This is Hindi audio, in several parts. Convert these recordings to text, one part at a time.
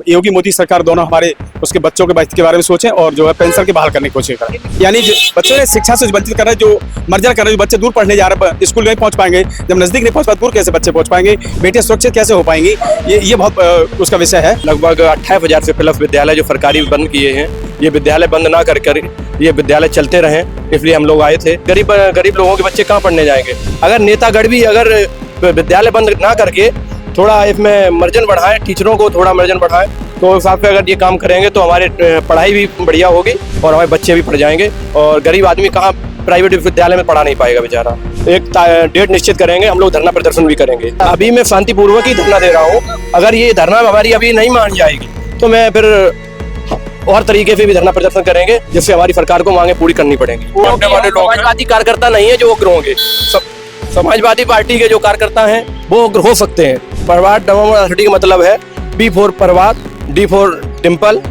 योगी मोदी सरकार दोनों हमारे उसके बच्चों के बारे में सोचें और जो है पेंशन के बहाल करने की कोशिश करें। यानी बच्चों ने शिक्षा से वंचित कर रहे हैं, जो मर्जर कर रहे हैं, जो बच्चे दूर पढ़ने जा रहे हैं, स्कूल नहीं पहुंच पाएंगे, जब नजदीक नहीं पहुंच पाए दूर कैसे बच्चे पहुंच पाएंगे, बेटियां सुरक्षित कैसे हो पाएंगी, ये बहुत उसका विषय है। लगभग 28,000 से प्लस विद्यालय जो सरकारी बंद किए हैं, ये विद्यालय बंद ना कर ये विद्यालय चलते रहें, इसलिए हम लोग आए थे। गरीब लोगों के बच्चे कहाँ पढ़ने जाएंगे। अगर नेतागढ़ भी अगर विद्यालय बंद ना करके थोड़ा इसमें मार्जिन बढ़ाएं, टीचरों को थोड़ा मार्जिन बढ़ाएं, तो साथ में अगर ये काम करेंगे तो हमारे पढ़ाई भी बढ़िया होगी और हमारे बच्चे भी पढ़ जाएंगे। और गरीब आदमी कहाँ प्राइवेट विद्यालय में पढ़ा नहीं पाएगा बेचारा। एक डेट निश्चित करेंगे, हम लोग धरना प्रदर्शन भी करेंगे। अभी मैं शांतिपूर्वक ही धरना दे रहा हूँ। अगर ये धरना हमारी अभी नहीं मान जाएगी तो मैं फिर और तरीके से भी धरना प्रदर्शन करेंगे, जिससे हमारी सरकार को मांगे पूरी करनी पड़ेंगी। समाजवादी कार्यकर्ता नहीं है जो उग्र होंगे, समाजवादी पार्टी के जो कार्यकर्ता हैं वो उग्र हो सकते हैं। परवार डेमोक्रेसी का मतलब है B फॉर परवार, D फॉर डिम्पल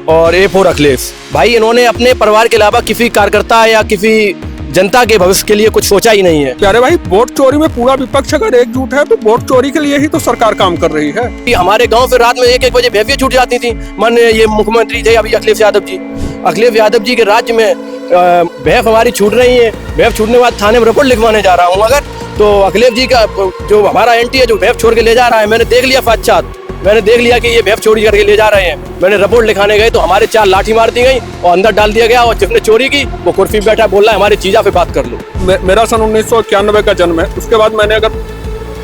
और A फॉर अखिलेश। भाई इन्होंने अपने परिवार के अलावा किसी कार्यकर्ता या किसी जनता के भविष्य के लिए कुछ सोचा ही नहीं है। अरे भाई, वोट चोरी में पूरा विपक्ष अगर एकजुट है तो वोट चोरी के लिए ही तो सरकार काम कर रही है। हमारे गांव से रात में 1-1 बजे भैंसियां छूट जाती थी। मन ये मुख्यमंत्री थे अभी अखिलेश यादव जी के राज्य में भैंस हमारी छूट रही है। भैंस छूटने के बाद थाने में रिपोर्ट लिखवाने जा रहा हूँ अगर तो अखिलेश जी का जो हमारा एंटी है जो भैंस छोड़ के ले जा रहा है, मैंने देख लिया साक्षात, मैंने देख लिया कि ये भैंस चोरी करके ले जा रहे हैं। मैंने रिपोर्ट लिखाने गए तो हमारे 4 लाठी मार दी गई और अंदर डाल दिया गया, और जिसने चोरी की वो कुर्सी पे बैठा बोल रहा है हमारी चीजा पे बात कर लो। मेरा सन 1991 का जन्म है। उसके बाद मैंने अगर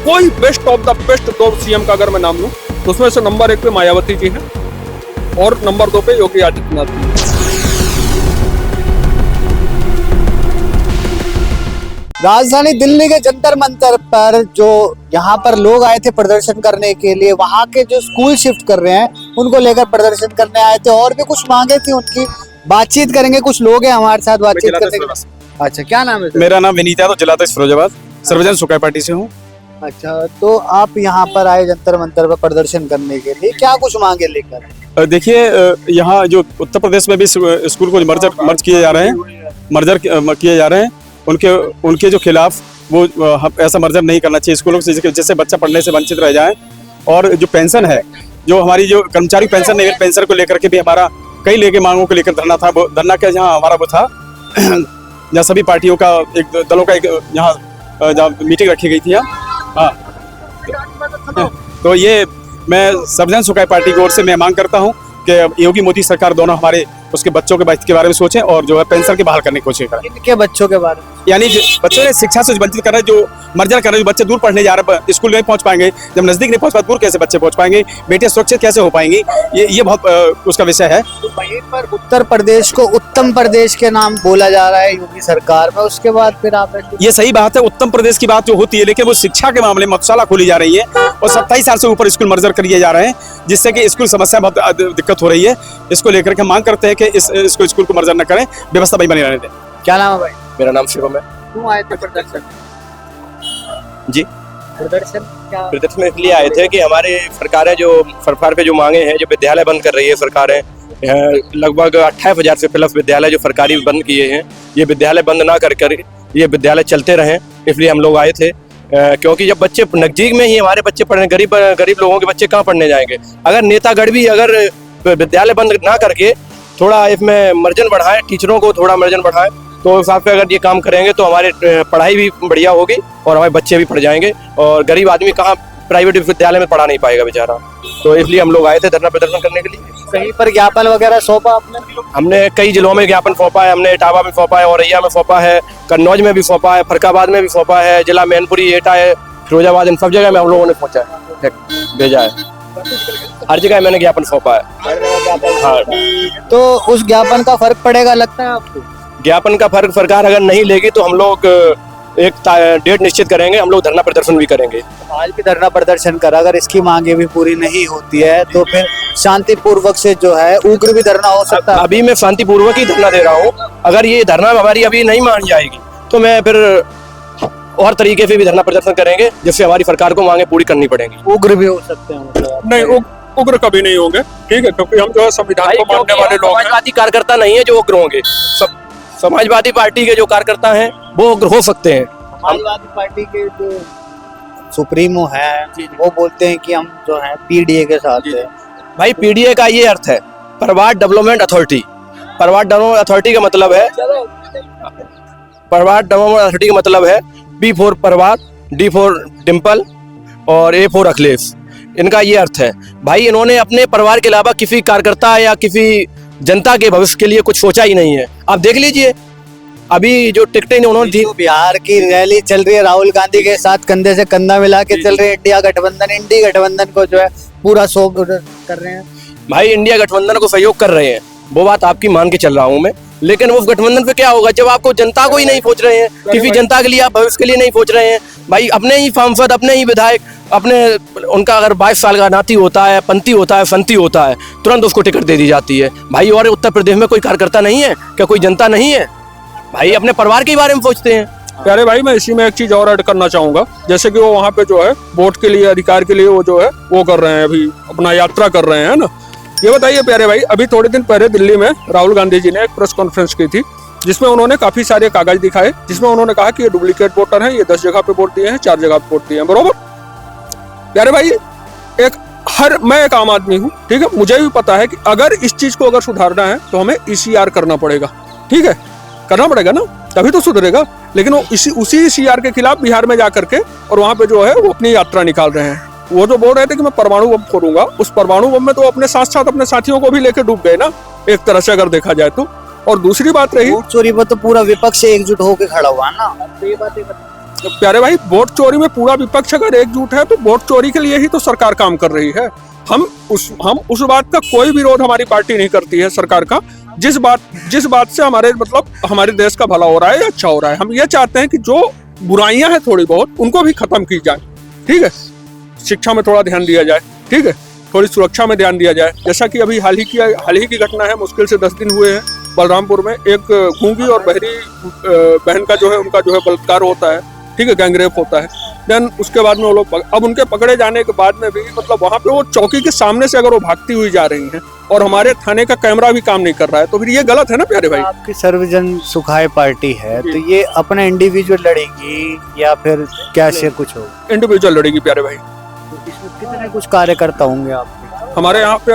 कोई best of the best 2 CM का अगर मैं नाम लूं तो उसमें से नंबर 1 पे मायावती जी हैं और नंबर 2 पे योगी आदित्यनाथ जी। राजधानी दिल्ली के जंतर मंतर पर जो यहाँ पर लोग आए थे प्रदर्शन करने के लिए, वहाँ के जो स्कूल शिफ्ट कर रहे हैं उनको लेकर प्रदर्शन करने आए थे और भी कुछ मांगे थी उनकी। बातचीत करेंगे, कुछ लोग हैं हमारे साथ बातचीत करने के। अच्छा, क्या नाम है? मेरा नाम विनीत है, तो जिला फिरोजाबाद, सर्वजन सुखाई पार्टी से हूँ। अच्छा, तो आप यहाँ पर आए जंतर मंतर पर प्रदर्शन करने के लिए, क्या कुछ मांगे लेकर? देखिए, यहाँ जो उत्तर प्रदेश में भी स्कूल को मर्ज किए जा रहे हैं, उनके जो खिलाफ वो ऐसा मर्जर नहीं करना चाहिए स्कूलों से, जिससे बच्चा पढ़ने से वंचित रह जाए। और जो पेंशन है, जो हमारी जो कर्मचारी पेंशन है, पेंशन को लेकर के भी हमारा कई लेके मांगों को लेकर धरना था। धरना क्या जहाँ हमारा वो था जहाँ सभी पार्टियों का दलों का यहाँ मीटिंग रखी गई थी। हाँ, तो ये मैं सर्वजन सुखाई पार्टी की ओर से मैं मांग करता हूँ कि योगी मोदी सरकार दोनों हमारे उसके बच्चों के बारे में सोचें और जो है पेंशन के बहाल करने की कोशिश करें। इनके बच्चों के बारे में, यानी बच्चों ने शिक्षा से वंचित कर रहे हैं, जो मर्जर कर रहे हैं, जो बच्चे दूर पढ़ने जा रहे हैं, स्कूल नहीं पहुंच पाएंगे, जब नजदीक नहीं पहुंच पाए दूर कैसे बच्चे पहुंच पाएंगे, बेटियां सुरक्षित कैसे हो पाएंगी, ये बहुत उसका विषय है। तो वहीं पर उत्तर प्रदेश को उत्तम प्रदेश के नाम बोला जा रहा है योगी सरकार में, उसके बाद फिर आप ये सही बात है, उत्तम प्रदेश की बात जो होती है, लेकिन वो शिक्षा के मामले में मधुशाला खोली जा रही है और 27 साल से ऊपर स्कूल मर्जर करिए जा रहे हैं, जिससे कि स्कूल समस्या बहुत दिक्कत हो रही है। इसको लेकर के मांग करते हैं कि इसको स्कूल को मर्जर न करें, व्यवस्था भाई बनी रहने दें। क्या नाम है भाई? मेरा नाम शिवम है। क्यों आए थे प्रदर्शन? जी, प्रदर्शन में इसलिए आए थे कि हमारे सरकारें जो सरकार पे जो मांगे हैं, जो विद्यालय बंद कर रही है सरकारें, लगभग 28,000 से प्लस विद्यालय जो सरकारी बंद किए हैं, ये विद्यालय बंद ना कर ये विद्यालय चलते रहें, इसलिए हम लोग आए थे। क्योंकि जब बच्चे नजदीक में ही हमारे बच्चे पढ़ने, गरीब लोगों के बच्चे कहाँ पढ़ने जाएंगे। अगर नेतागढ़ भी अगर विद्यालय बंद ना करके थोड़ा इसमें मार्जिन बढ़ाएं, टीचरों को थोड़ा मार्जिन बढ़ाएं, तो साथ में अगर ये काम करेंगे तो हमारे पढ़ाई भी बढ़िया होगी और हमारे बच्चे भी पढ़ जाएंगे। और गरीब आदमी कहाँ प्राइवेट विद्यालय में पढ़ा नहीं पाएगा बेचारा। तो इसलिए हम लोग आए थे धरना प्रदर्शन करने के लिए। कहीं पर ज्ञापन वगैरह सौंपा आपने? हमने कई जिलों में ज्ञापन सौंपा है। हमने इटावा में सौंपा है, औरैया में सौंपा है, कन्नौज में भी सौंपा है, फरकाबाद में भी सौंपा है, जिला मैनपुरी, एटा है, फिरोजाबाद, इन सब जगह में हम लोगों ने भेजा है। हर जगह मैंने ज्ञापन सौंपा है। हाँ, तो उस ज्ञापन का फर्क पड़ेगा लगता है आपको? ज्ञापन का फर्क सरकार अगर नहीं लेगी तो हम लोग एक डेट निश्चित करेंगे, हम लोग धरना प्रदर्शन भी करेंगे। आज भी धरना प्रदर्शन कर, अगर इसकी मांगे भी पूरी नहीं होती है तो फिर शांतिपूर्वक से जो है उग्र भी धरना हो सकता है। अभी मैं शांतिपूर्वक ही धरना दे रहा हूँ। अगर ये धरना हमारी अभी नहीं मान जाएगी तो मैं फिर और तरीके से भी धरना प्रदर्शन करेंगे, जिससे हमारी सरकार को मांगे पूरी करनी पड़ेंगी। उग्र भी हो सकते हैं मतलब? नहीं, उग्र कभी नहीं होंगे, ठीक है, क्योंकि हम जो है संविधान को मानने वाले लोग हैं। समाजवादी कार्यकर्ता नहीं है जो उग्र होंगे। समाजवादी पार्टी के जो कार्यकर्ता हैं वो उग्र हो सकते हैं। समाजवादी पार्टी के जो सुप्रीमो है वो बोलते हैं कि हम जो है PDA के साथ है, भाई पीडीए का ये अर्थ है परिवार डेवलपमेंट अथॉरिटी। परिवार डेवलपमेंट अथॉरिटी का मतलब है पी फॉर परिवार, डी फॉर डिम्पल और ए फॉर अखिलेश। इनका ये अर्थ है। भाई इन्होंने अपने परिवार के अलावा किसी कार्यकर्ता या किसी जनता के भविष्य के लिए कुछ सोचा ही नहीं है। आप देख लीजिए अभी जो टिकटें उन्होंने दी, बिहार की रैली चल रही है, राहुल गांधी के साथ कंधे से कंधा मिला के चल रही है, इंडिया गठबंधन को जो है पूरा शो कर रहे हैं। भाई इंडिया गठबंधन को सहयोग कर रहे हैं, वो बात आपकी मान के चल रहा हूं मैं, लेकिन वो गठबंधन पे क्या होगा जब आपको जनता को ही नहीं सोच रहे हैं, किसी जनता के लिए आप भविष्य के लिए नहीं सोच रहे हैं। भाई अपने ही सांसद, अपने ही विधायक, अपने उनका अगर 22 साल का नाती होता है, पंथी होता है, संती होता है, तुरंत उसको टिकट दे दी जाती है। भाई और उत्तर प्रदेश में कोई कार्यकर्ता नहीं है क्या? कोई जनता नहीं है? भाई अपने परिवार के बारे में सोचते हैं। प्यारे भाई, मैं इसी में एक चीज और ऐड करना चाहूंगा, जैसे कि वो वहाँ पे जो है वोट के लिए, अधिकार के लिए वो जो है वो कर रहे हैं, अभी अपना यात्रा कर रहे हैं ना। ये बताइए प्यारे भाई, अभी थोड़े दिन पहले दिल्ली में राहुल गांधी जी ने एक प्रेस कॉन्फ्रेंस की थी, जिसमें उन्होंने काफी सारे कागज दिखाए, जिसमें उन्होंने कहा कि ये डुप्लीकेट वोटर हैं, ये 10 जगह पे वोट दिए हैं, 4 जगह पे वोट दिए हैं, बरोबर। प्यारे भाई, मैं एक आम आदमी हूँ, ठीक है, मुझे भी पता है कि अगर इस चीज को अगर सुधारना है तो हमें ECR करना पड़ेगा, ठीक है, करना पड़ेगा ना, तभी तो सुधरेगा। लेकिन वो उसी ECR के खिलाफ बिहार में जाकर के और वहां पे जो है वो अपनी यात्रा निकाल रहे हैं। वो जो बोल रहे थे कि मैं परमाणु बम फोड़ूंगा, उस परमाणु बम में तो अपने साथ साथ अपने साथियों को भी लेके डूब गए ना, एक तरह से अगर देखा जाए तो। और दूसरी बात रही वोट चोरी पर तो पूरा विपक्ष एकजुट होकर खड़ा हुआ ना। तो प्यारे भाई, वोट चोरी में पूरा विपक्ष अगर एकजुट है तो वोट चोरी के लिए ही तो सरकार काम कर रही है। हम उस बात का कोई विरोध हमारी पार्टी नहीं करती है सरकार का, जिस बात से हमारे देश का भला हो रहा है या अच्छा हो रहा है। हम ये चाहते हैं कि जो बुराइयां हैं थोड़ी बहुत, उनको भी खत्म की जाए, ठीक है, शिक्षा में थोड़ा ध्यान दिया जाए, ठीक है, थोड़ी सुरक्षा में ध्यान दिया जाए। जैसा कि अभी हाल ही की घटना है, मुश्किल से 10 दिन हुए हैं, बलरामपुर में एक गूंगी और बहरी बहन का जो है उनका जो है बलात्कार होता है, ठीक है, गैंगरेप होता है। देन उसके बाद में वो लोग अब उनके पकड़े जाने के बाद में भी वहाँ पे वो चौकी के सामने से अगर वो भागती हुई जा रही हैं और हमारे थाने का कैमरा भी काम नहीं कर रहा है, तो फिर ये गलत है ना प्यारे भाई। आपकी सर्वजन सुखाए पार्टी है, तो ये अपना इंडिविजुअल लड़ेगी या फिर क्या से कुछ होगा? इंडिविजुअल लड़ेगी प्यारे भाई। तो इसमें कितने कुछ कार्यकर्ता होंगे आपके? हमारे यहाँ पे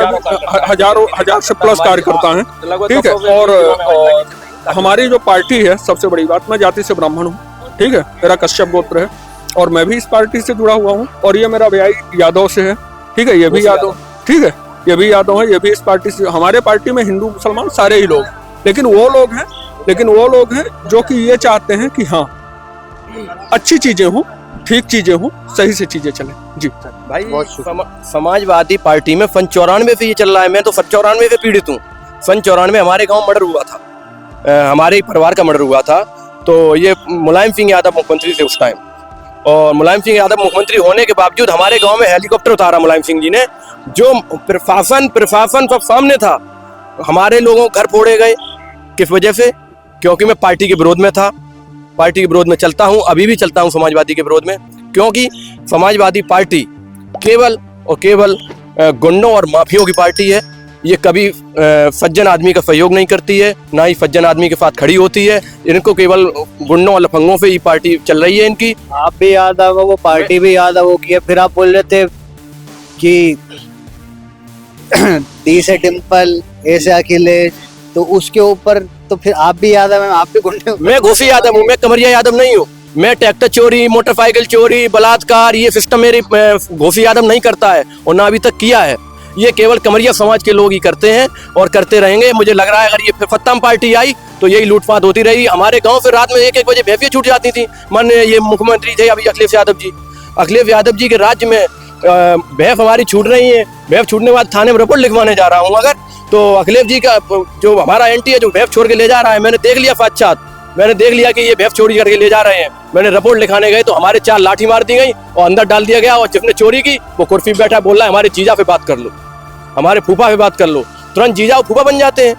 हजार से प्लस कार्यकर्ता हैं, ठीक है। और हमारी जो पार्टी है, सबसे बड़ी बात, मैं जाति से ब्राह्मण हूँ, ठीक है, मेरा कश्यप गोत्र है और मैं भी इस पार्टी से जुड़ा हुआ हूँ, और ये मेरा भाई यादव से है, ठीक है, ये भी यादव, ठीक है, ये भी यादव है, ये भी इस पार्टी से। हमारे पार्टी में हिंदू मुसलमान सारे ही लोग, लेकिन वो लोग हैं जो कि ये चाहते हैं कि हाँ अच्छी चीजें हों, ठीक चीजें हों, सही से चीजें चलें। जी भाई, समाजवादी पार्टी में सन 94 से ये चल रहा है। मैं तो 94 से पीड़ित हूँ। सन 94 हमारे गांव मर्डर हुआ था, हमारे परिवार का मर्डर हुआ था। तो ये मुलायम सिंह यादव मुख्यमंत्री थे उस टाइम, और मुलायम सिंह यादव मुख्यमंत्री होने के बावजूद हमारे गांव में हेलीकॉप्टर उतारा मुलायम सिंह जी ने, जो प्रशासन सब सामने था। हमारे लोगों घर फोड़े गए, किस वजह से? क्योंकि मैं पार्टी के विरोध में था, पार्टी के विरोध में चलता हूं, अभी भी चलता हूं समाजवादी के विरोध में, क्योंकि समाजवादी पार्टी केवल और केवल गुंडों और माफियों की पार्टी है। ये कभी सज्जन आदमी का सहयोग नहीं करती है, ना ही सज्जन आदमी के साथ खड़ी होती है। इनको केवल गुंडों और लफंगों से ही पार्टी चल रही है इनकी। आप भी यादव हो, वो पार्टी भी यादव की है, फिर आप बोल रहे थे कि डी से डिम्पल, ए से अखिलेश, तो उसके ऊपर तो फिर आप भी यादव हैं, आप भी गुंडे। मैं घोसी यादव हूँ, मैं कमरिया यादव नहीं हूँ। मैं ट्रैक्टर चोरी, मोटरसाइकिल चोरी, बलात्कार, ये सिस्टम मेरी घोसी यादव नहीं करता है और ना अभी तक किया है। ये केवल कमरिया समाज के लोग ही करते हैं और करते रहेंगे। मुझे लग रहा है अगर ये फत्तम पार्टी आई तो यही लूटपाट होती रही। हमारे गांव से रात में 1-1 बजे भैंसियां छूट जाती थी। माननीय ये मुख्यमंत्री थे अभी अखिलेश यादव जी के राज्य में भैंस हमारी छूट रही है। भैंस छूटने के बाद थाने में रिपोर्ट लिखवाने जा रहा हूँ अगर, तो अखिलेश जी का जो हमारा एंटी है, जो भैंस छोड़ के ले जा रहा है, मैंने देख लिया साक्षात, मैंने देख लिया कि ये भैंस चोरी करके ले जा रहे हैं। मैंने रिपोर्ट लिखाने गए तो हमारे 4 लाठी मार दी गई और अंदर डाल दिया गया, और जिसने चोरी की वो कुर्सी पे बैठा बोल रहा है हमारे जीजा पे बात कर लो, हमारे फूफा पे बात कर लो। तुरंत जीजा और फूफा बन जाते हैं।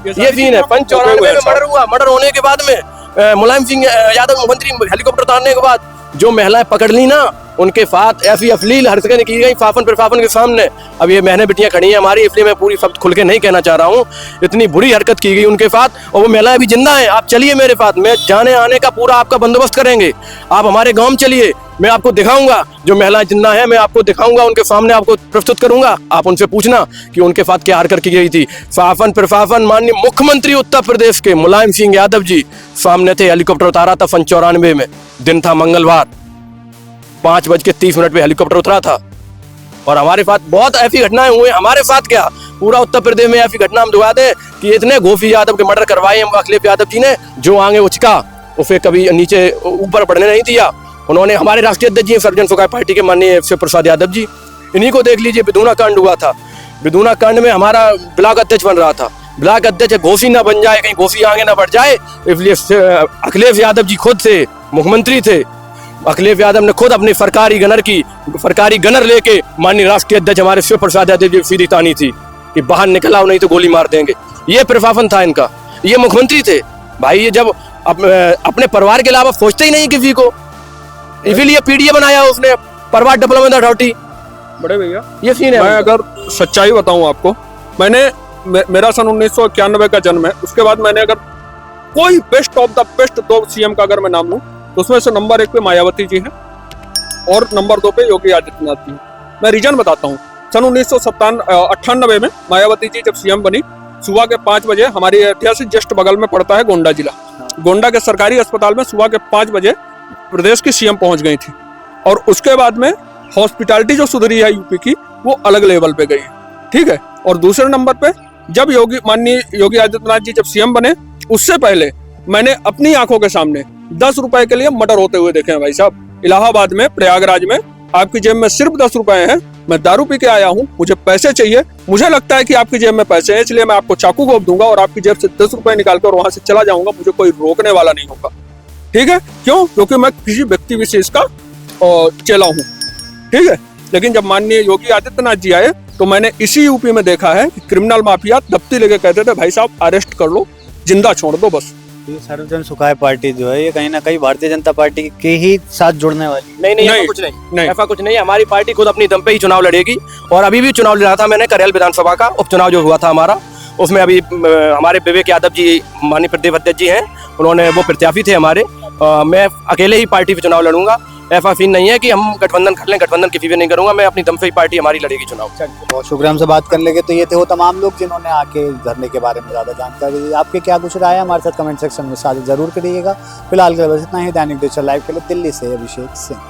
ये सीन है। सन 94 में मर्डर हुआ। मर्डर होने के बाद में मुलायम सिंह यादव मुख्यमंत्री हेलीकॉप्टर उतारने के बाद जो महिलाएं पकड़ ली ना, उनके साथ ऐसी अश्लील हरकतें की गई फाफन प्रफाफन के सामने। अब ये बहनें बेटियां खड़ी हैं हमारी, इसलिए मैं पूरी शब्द खुल के नहीं कहना चाह रहा हूँ। इतनी बुरी हरकत की गई उनके साथ, और वो महिलाएं अभी जिंदा हैं। आप चलिए मेरे साथ, मैं जाने आने का पूरा आपका बंदोबस्त करेंगे। आप हमारे गाँव में चलिए, मैं आपको दिखाऊंगा जो महिलाएं जिंदा हैं, मैं आपको दिखाऊंगा, उनके सामने आपको प्रस्तुत करूंगा। आप उनसे पूछना कि उनके साथ क्या हरकत की गई थी। फाफन प्रफाफन माननीय मुख्यमंत्री उत्तर प्रदेश के मुलायम सिंह यादव जी सामने थे। हेलीकॉप्टर उतारा था 94 में, दिन था मंगलवार, 5:30 पे हेलीकॉप्टर उतरा था। और हमारे साथ बहुत ऐसी घटनाएं हुई। हमारे साथ क्या, पूरा उत्तर प्रदेश में ऐसी घटना हम दिखा दें कि इतने गोफी यादव के मर्डर करवाए हैं अखिलेश यादव जी ने, जो आगे उचका उसे कभी नीचे ऊपर बढ़ने नहीं दिया। उन्होंने हमारे राष्ट्रीय अध्यक्ष जी सर्वजन सुखाय पार्टी के माननीय शिव प्रसाद यादव जी, इन्हीं को देख लीजिए। बिदूना कांड हुआ था, बिदूना कांड में हमारा ब्लॉक अध्यक्ष बन रहा था। ब्लॉक अध्यक्ष घोषी ना बन जाए, कहीं घोषी आगे ना बढ़ जाए, इसलिए अखिलेश यादव जी खुद थे मुख्यमंत्री थे। अखिलेश यादव ने खुद अपनी सरकारी गनर लेके माननीय राष्ट्रीय अध्यक्ष हमारे शिव प्रसाद यादव जी सीधी तानी थी कि बाहर निकल आओ नहीं तो गोली मार देंगे। ये प्रशासन था इनका, ये मुख्यमंत्री थे भाई। ये जब अपने परिवार के अलावा सोचते ही नहीं किसी को, इसीलिए पीडीए बनाया उसने, परिवार डेवलपमेंट अथॉरिटी। बड़े भैया ये सीन है। मैं अगर सच्चाई बताऊं आपको, मेरा सन 1991 का जन्म है। उसके बाद मैंने अगर कोई best of the best 2 CM का अगर मैं नाम लूं तो उसमें से नंबर 1 पे मायावती जी हैं और नंबर 2 पे योगी आदित्यनाथ जी हैं। मैं रीजन बताता हूँ। सन 1998 में मायावती जी जब सीएम बनी, सुबह के 5 बजे, हमारी अयोध्या से जस्ट बगल में पड़ता है गोंडा जिला, गोंडा के सरकारी अस्पताल में सुबह के 5 बजे प्रदेश की सीएम पहुंच गई थी। और उसके बाद में हॉस्पिटैलिटी जो सुधरी है यूपी की, वो अलग लेवल पे गई है, ठीक है। और दूसरे नंबर पे जब माननीय योगी आदित्यनाथ जी जब सीएम बने, उससे पहले मैंने अपनी आंखों के सामने 10 रुपए के लिए मर्डर होते हुए देखे हैं भाई साहब। इलाहाबाद में, प्रयागराज में आपकी जेब में सिर्फ 10 रुपए हैं, मैं दारू पी के आया हूँ, मुझे पैसे चाहिए, मुझे लगता है कि आपकी जेब में पैसे हैं, इसलिए मैं आपको चाकू घोंप दूंगा और आपकी जेब से 10 रुपए निकाल कर वहां से चला जाऊंगा, मुझे कोई रोकने वाला नहीं होगा, ठीक है। क्यों? क्योंकि मैं किसी व्यक्ति विशेष का चेला हूँ, ठीक है। लेकिन जब माननीय योगी आदित्यनाथ जी आए तो मैंने इसी यूपी में देखा है कि क्रिमिनल माफिया दफ्ती लेके कहते थे भाई साहब अरेस्ट कर लो, जिंदा छोड़ दो बस। ये सर्वजन सुखाय पार्टी जो है, ये कहीं ना कहीं भारतीय जनता पार्टी के ही साथ जुड़ने वाली। नहीं, ऐसा कुछ नहीं, ऐसा कुछ नहीं। हमारी पार्टी खुद अपनी दम पे ही चुनाव लड़ेगी। और अभी भी चुनाव लड़ा था मैंने, करेल विधानसभा का उपचुनाव जो हुआ था हमारा, उसमें अभी हमारे विवेक यादव जी माननीय प्रदेश अध्यक्ष जी हैं, उन्होंने वो प्रत्याशी थे हमारे। मैं अकेले ही पार्टी पे चुनाव लड़ूंगा। ऐसा सीन नहीं है कि हम गठबंधन कर लें, गठबंधन किसी भी नहीं करूंगा, मैं अपनी दम से ही पार्टी हमारी लड़ेगी चुनाव। बहुत शुक्रिया हमसे बात करने के। तो ये थे वो तमाम लोग जिन्होंने आके धरने के बारे में ज्यादा जानकारी दी। आपके क्या कुछ राय है हमारे साथ कमेंट सेक्शन में साझा जरूर करिएगा। फिलहाल के लिए बस इतना ही। दैनिक डिजिटल लाइव के लिए दिल्ली से अभिषेक सिंह।